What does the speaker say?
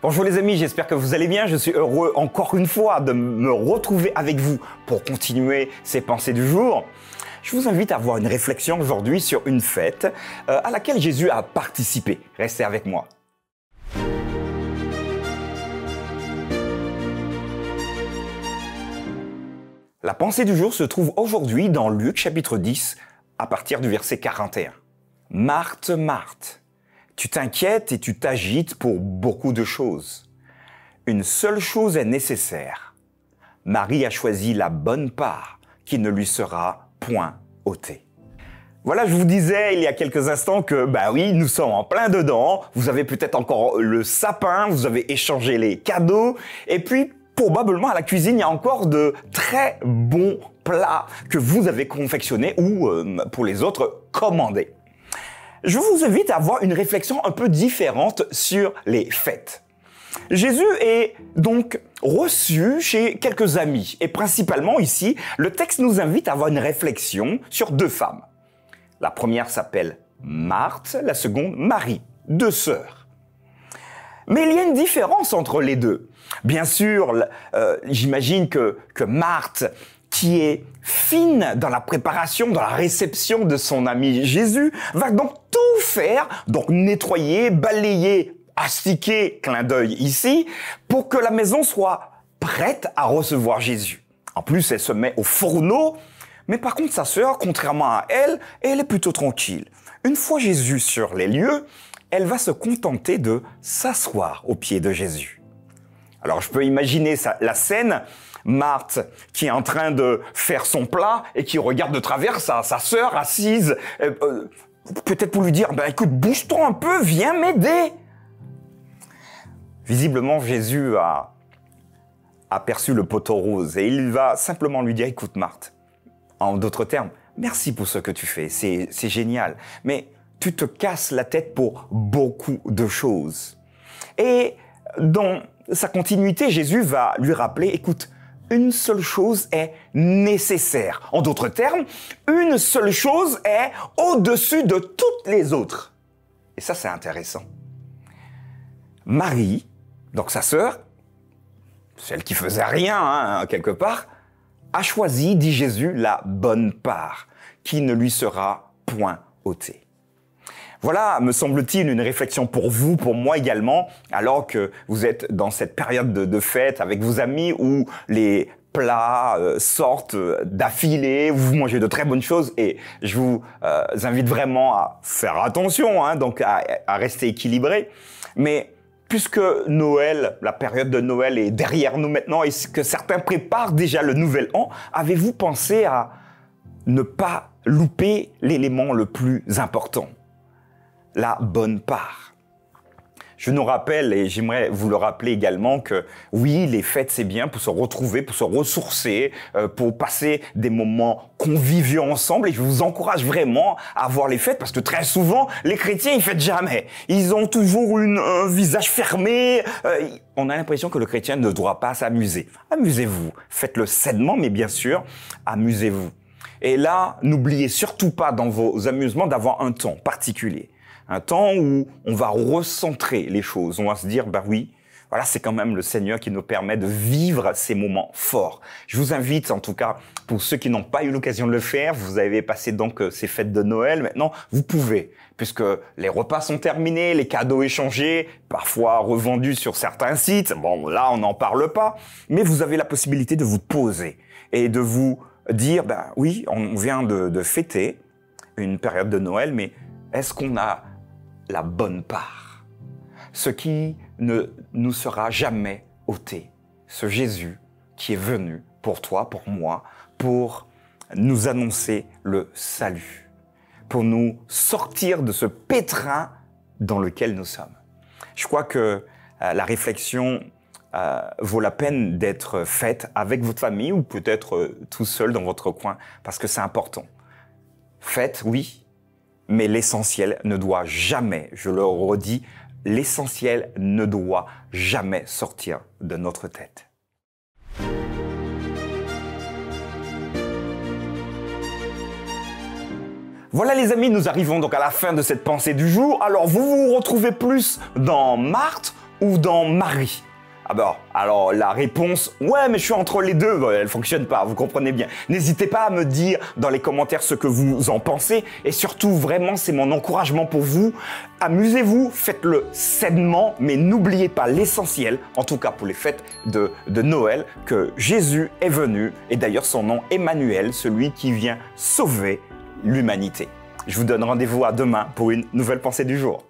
Bonjour les amis, j'espère que vous allez bien. Je suis heureux encore une fois de me retrouver avec vous pour continuer ces pensées du jour. Je vous invite à avoir une réflexion aujourd'hui sur une fête à laquelle Jésus a participé. Restez avec moi. La pensée du jour se trouve aujourd'hui dans Luc chapitre 10 à partir du verset 41. Marthe, Marthe, tu t'inquiètes et tu t'agites pour beaucoup de choses. Une seule chose est nécessaire. Marie a choisi la bonne part qui ne lui sera point ôtée. Voilà, je vous disais il y a quelques instants que, oui, nous sommes en plein dedans. Vous avez peut-être encore le sapin, vous avez échangé les cadeaux. Et puis, probablement à la cuisine, il y a encore de très bons plats que vous avez confectionnés ou, pour les autres, commandés. Je vous invite à avoir une réflexion un peu différente sur les fêtes. Jésus est donc reçu chez quelques amis et principalement ici, le texte nous invite à avoir une réflexion sur deux femmes. La première s'appelle Marthe, la seconde Marie, deux sœurs. Mais il y a une différence entre les deux. Bien sûr, j'imagine que Marthe, qui est fine dans la préparation, dans la réception de son ami Jésus, va donc tout faire, donc nettoyer, balayer, astiquer, clin d'œil ici, pour que la maison soit prête à recevoir Jésus. En plus, elle se met au fourneau, mais par contre, sa sœur, contrairement à elle, elle est plutôt tranquille. Une fois Jésus sur les lieux, elle va se contenter de s'asseoir aux pieds de Jésus. Alors, je peux imaginer la scène, Marthe qui est en train de faire son plat et qui regarde de travers sa sœur assise, peut-être pour lui dire, écoute, bouge-toi un peu, viens m'aider. Visiblement, Jésus a aperçu le poteau rose et il va simplement lui dire, écoute Marthe, en d'autres termes, merci pour ce que tu fais, c'est génial, mais tu te casses la tête pour beaucoup de choses. Et dans sa continuité, Jésus va lui rappeler, écoute, une seule chose est nécessaire. En d'autres termes, une seule chose est au-dessus de toutes les autres. Et ça, c'est intéressant. Marie, donc sa sœur, celle qui faisait rien, quelque part, a choisi, dit Jésus, la bonne part, qui ne lui sera point ôtée. Voilà, me semble-t-il, une réflexion pour vous, pour moi également, alors que vous êtes dans cette période de fête avec vos amis où les plats sortent d'affilée, vous mangez de très bonnes choses et je vous invite vraiment à faire attention, donc à rester équilibré. Mais puisque Noël, la période de Noël est derrière nous maintenant et que certains préparent déjà le nouvel an, avez-vous pensé à ne pas louper l'élément le plus important? La bonne part. Je nous rappelle, et j'aimerais vous le rappeler également, que oui, les fêtes, c'est bien pour se retrouver, pour se ressourcer, pour passer des moments conviviaux ensemble. Et je vous encourage vraiment à avoir les fêtes parce que très souvent, les chrétiens, ils fêtent jamais. Ils ont toujours un visage fermé. On a l'impression que le chrétien ne doit pas s'amuser. Amusez-vous. Faites-le sainement, mais bien sûr, amusez-vous. Et là, n'oubliez surtout pas dans vos amusements d'avoir un temps particulier. Un temps où on va recentrer les choses. On va se dire, oui, voilà, c'est quand même le Seigneur qui nous permet de vivre ces moments forts. Je vous invite, en tout cas, pour ceux qui n'ont pas eu l'occasion de le faire, vous avez passé donc ces fêtes de Noël. Maintenant, vous pouvez, puisque les repas sont terminés, les cadeaux échangés, parfois revendus sur certains sites. Bon, là, on n'en parle pas. Mais vous avez la possibilité de vous poser et de vous dire, oui, on vient de fêter une période de Noël, mais est-ce qu'on a la bonne part, ce qui ne nous sera jamais ôté, ce Jésus qui est venu pour toi, pour moi, pour nous annoncer le salut, pour nous sortir de ce pétrin dans lequel nous sommes. Je crois que la réflexion vaut la peine d'être faite avec votre famille ou peut-être tout seul dans votre coin, parce que c'est important. Faites, oui, mais l'essentiel ne doit jamais, je le redis, l'essentiel ne doit jamais sortir de notre tête. Voilà les amis, nous arrivons donc à la fin de cette pensée du jour. Alors vous vous retrouvez plus dans Marthe ou dans Marie? Alors la réponse, ouais, mais je suis entre les deux, elle fonctionne pas, vous comprenez bien. N'hésitez pas à me dire dans les commentaires ce que vous en pensez, et surtout, vraiment, c'est mon encouragement pour vous. Amusez-vous, faites-le sainement, mais n'oubliez pas l'essentiel, en tout cas pour les fêtes de Noël, que Jésus est venu, et d'ailleurs son nom, Emmanuel, celui qui vient sauver l'humanité. Je vous donne rendez-vous à demain pour une nouvelle pensée du jour.